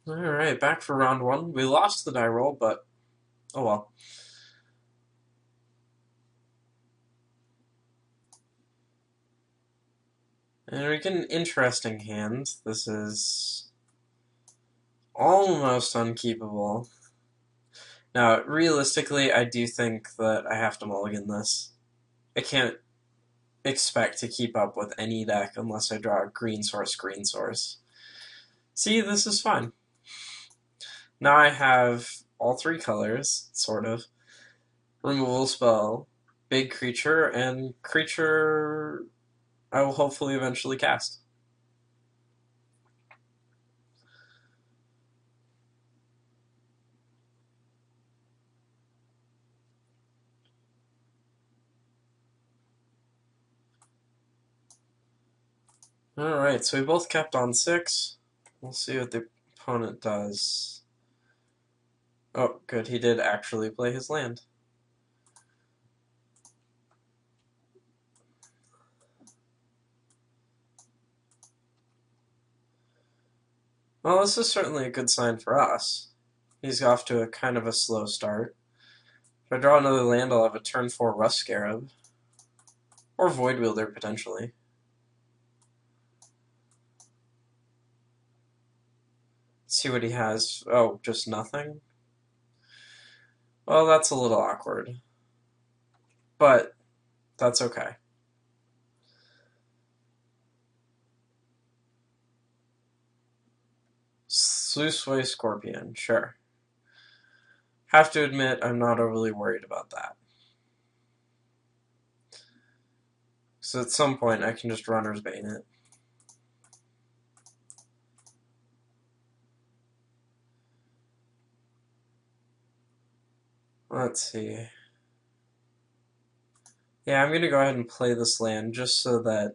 Alright, back for round one. We lost the die roll, but oh well. And we get an interesting hand. This is almost unkeepable. Now, realistically, I do think that I have to mulligan this. I can't expect to keep up with any deck unless I draw a green source. See, this is fine. Now I have all three colors, sort of. Removal spell, big creature, and creature I will hopefully eventually cast. Alright, so we both kept on 6. We'll see what the opponent does. Oh, good, he did actually play his land. Well, this is certainly a good sign for us. He's off to a kind of a slow start. If I draw another land, I'll have a turn 4 Rust Scarab. Or Void Wielder, potentially. Let's see what he has. Oh, just nothing? Well, that's a little awkward. But that's okay. Sluiceway Scorpion, sure. Have to admit, I'm not overly worried about that. So at some point, I can just Runner's Bane it. Let's see. Yeah, I'm going to go ahead and play this land just so that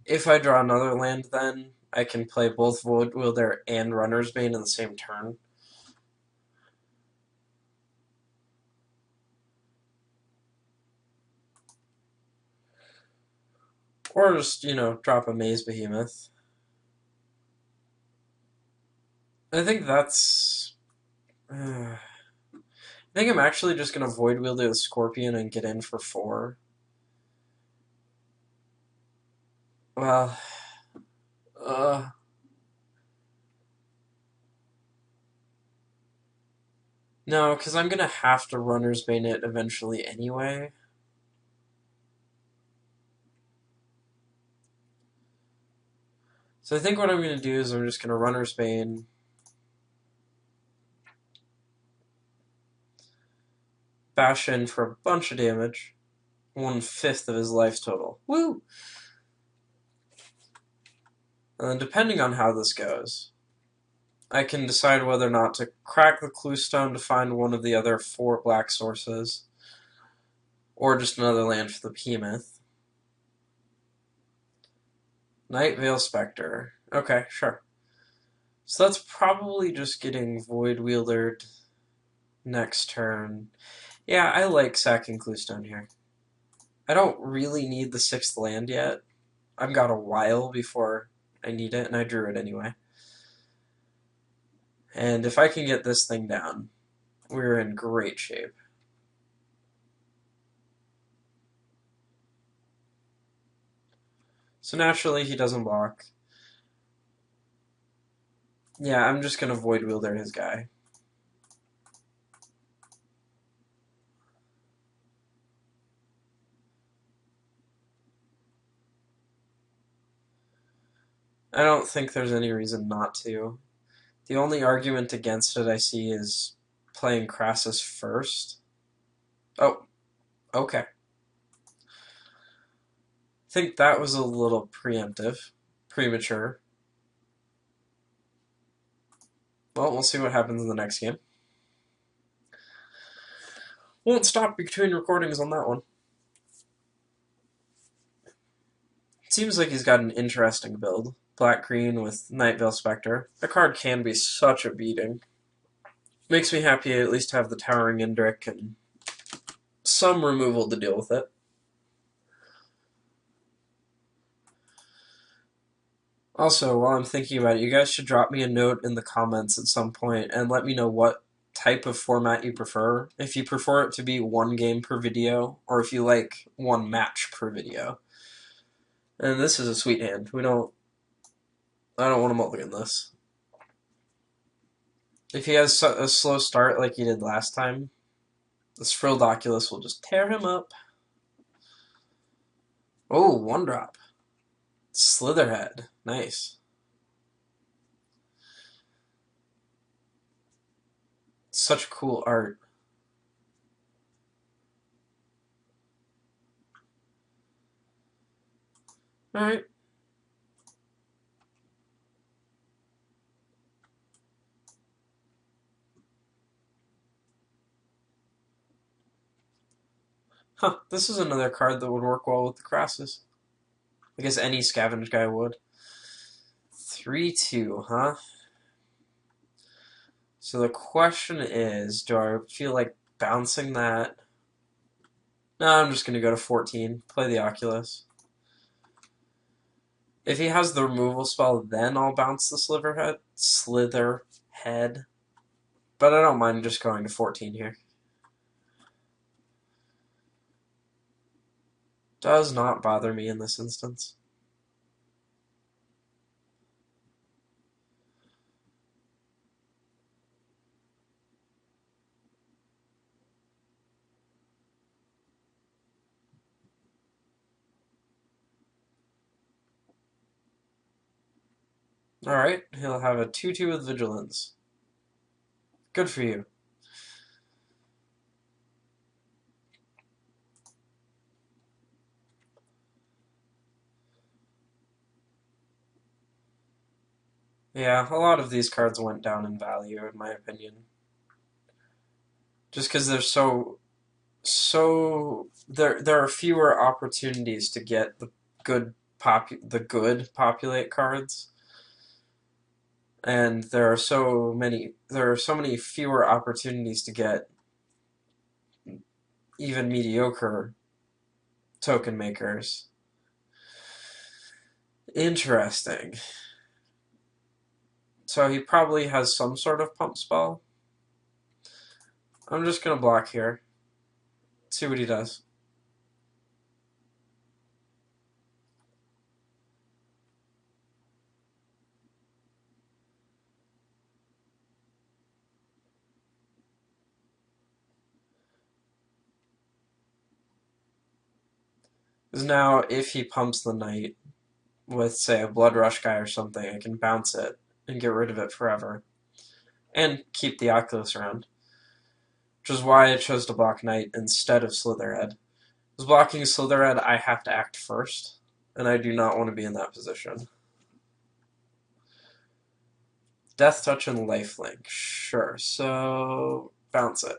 if I draw another land then, I can play both Void Wielder and Runner's Bane in the same turn. Or just, drop a Maze Behemoth. I think that's... I think I'm actually just going to Void Wielder the Scorpion and get in for 4. Well... No, because I'm going to have to Runner's Bane it eventually anyway. So I think what I'm going to do is I'm just going to Runner's Bane, bash in for a bunch of damage, 1/5 of his life total. Woo! And then depending on how this goes, I can decide whether or not to crack the Clue Stone to find one of the other 4 black sources, or just another land for the Behemoth. Night Veil Spectre. Okay, sure. So that's probably just getting Void Wieldered next turn. Yeah, I like sacking Cluestone here. I don't really need the 6th land yet. I've got a while before I need it, and I drew it anyway. And if I can get this thing down, we're in great shape. So naturally, he doesn't block. Yeah, I'm just going to Void Wielder his guy. I don't think there's any reason not to. The only argument against it I see is playing Crassus first. Oh, okay. I think that was a little preemptive, premature. Well, we'll see what happens in the next game. Won't stop between recordings on that one. Seems like he's got an interesting build. Black-green with Night Veil Spectre. The card can be such a beating. Makes me happy I at least have the Towering Indrik and some removal to deal with it. Also, while I'm thinking about it, you guys should drop me a note in the comments at some point and let me know what type of format you prefer. If you prefer it to be one game per video, or if you like one match per video. And this is a sweet hand. I don't want to mulligan this. If he has a slow start like he did last time, this frilled Oculus will just tear him up. Oh, one drop. Slitherhead. Nice. Such cool art. Alright. Huh, this is another card that would work well with the Crassus. I guess any scavenge guy would. 3-2, huh? So the question is, do I feel like bouncing that? No, I'm just going to go to 14. Play the Oculus. If he has the removal spell, then I'll bounce the Slitherhead. But I don't mind just going to 14 here. Does not bother me in this instance. Alright, he'll have a 2-2 with Vigilance. Good for you. Yeah, a lot of these cards went down in value, in my opinion. Just because they're there are fewer opportunities to get the good populate cards, and there are so many fewer opportunities to get even mediocre token makers. Interesting. So he probably has some sort of pump spell. I'm just gonna block here. See what he does. Because now, if he pumps the knight with, say, a Blood Rush guy or something, I can bounce it and get rid of it forever. And keep the Oculus around. Which is why I chose to block knight instead of Slitherhead. Because blocking Slitherhead, I have to act first, and I do not want to be in that position. Death Touch and Lifelink. Sure, so bounce it.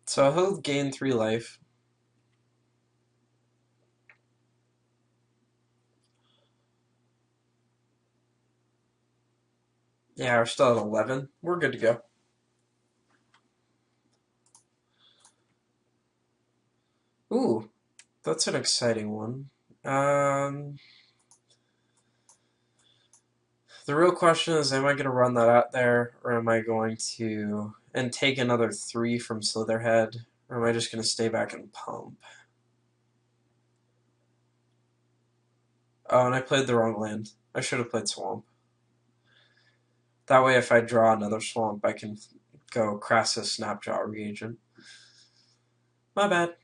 So he'll gain 3 life. Yeah, we're still at 11. We're good to go. Ooh, that's an exciting one. The real question is, am I going to run that out there, or am I going to and take another 3 from Slitherhead, or am I just going to stay back and pump? Oh, and I played the wrong land. I should have played Swamp. That way, if I draw another Swamp, I can go Crassus Snapjaw Reagent. My bad.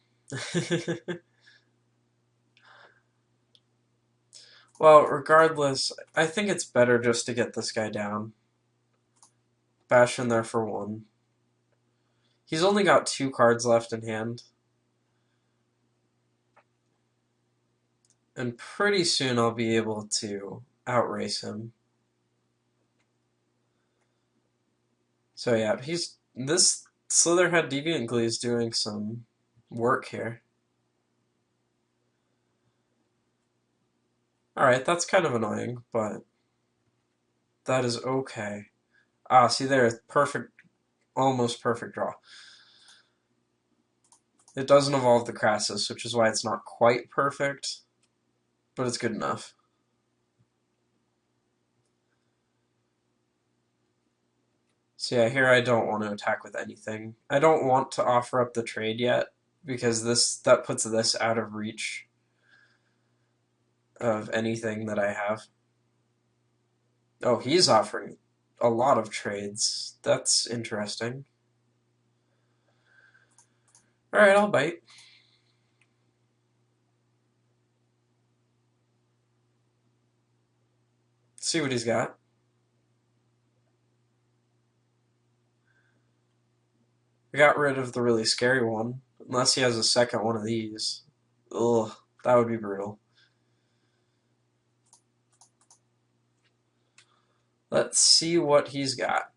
Well, regardless, I think it's better just to get this guy down. Bash in there for 1. He's only got 2 cards left in hand. And pretty soon I'll be able to outrace him. So yeah, this Slitherhead Deviant Glee is doing some work here. Alright, that's kind of annoying, but that is okay. Ah, see there, perfect, almost perfect draw. It doesn't evolve the Crassus, which is why it's not quite perfect, but it's good enough. So yeah, here I don't want to attack with anything. I don't want to offer up the trade yet, because that puts this out of reach of anything that I have. Oh, he's offering a lot of trades. That's interesting. Alright, I'll bite. See what he's got. I got rid of the really scary one. Unless he has a second one of these. Ugh, that would be brutal. Let's see what he's got.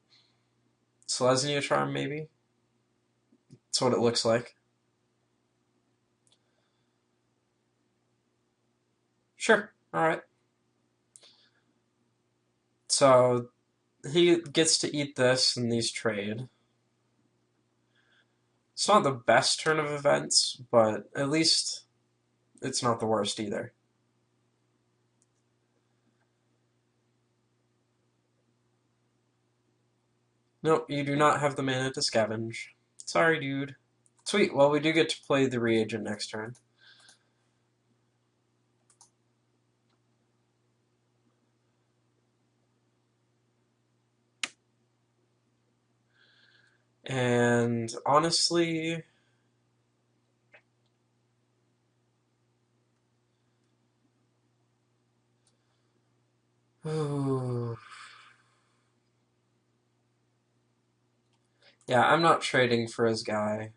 Selesnya Charm, maybe? That's what it looks like. Sure, alright. So, he gets to eat this and these trade. It's not the best turn of events, but at least it's not the worst either. Nope, you do not have the mana to scavenge. Sorry, dude. Sweet, well, we do get to play the reagent next turn. And honestly, ooh. Yeah, I'm not trading for his guy.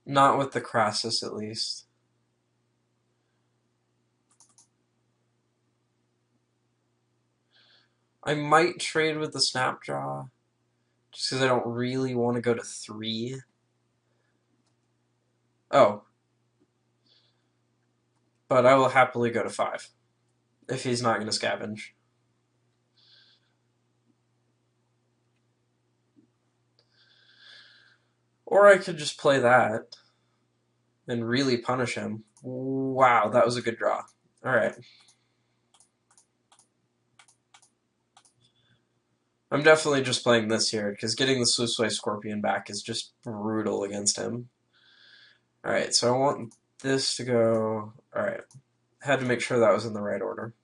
Not with the Crassus, at least. I might trade with the Snapjaw, just because I don't really want to go to 3. Oh. But I will happily go to 5, if he's not going to scavenge. Or I could just play that and really punish him. Wow, that was a good draw. Alright. I'm definitely just playing this here, because getting the Swiftway Scorpion back is just brutal against him. Alright, so I want this to go... Alright. Had to make sure that was in the right order.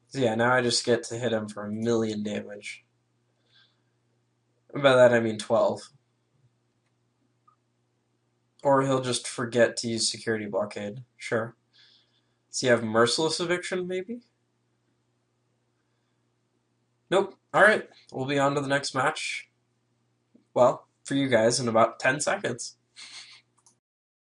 So yeah, now I just get to hit him for 1,000,000 damage. And by that I mean 12. Or he'll just forget to use Security Blockade. Sure. Does he have Merciless Eviction, maybe? Nope. Alright, we'll be on to the next match. Well, for you guys in about 10 seconds.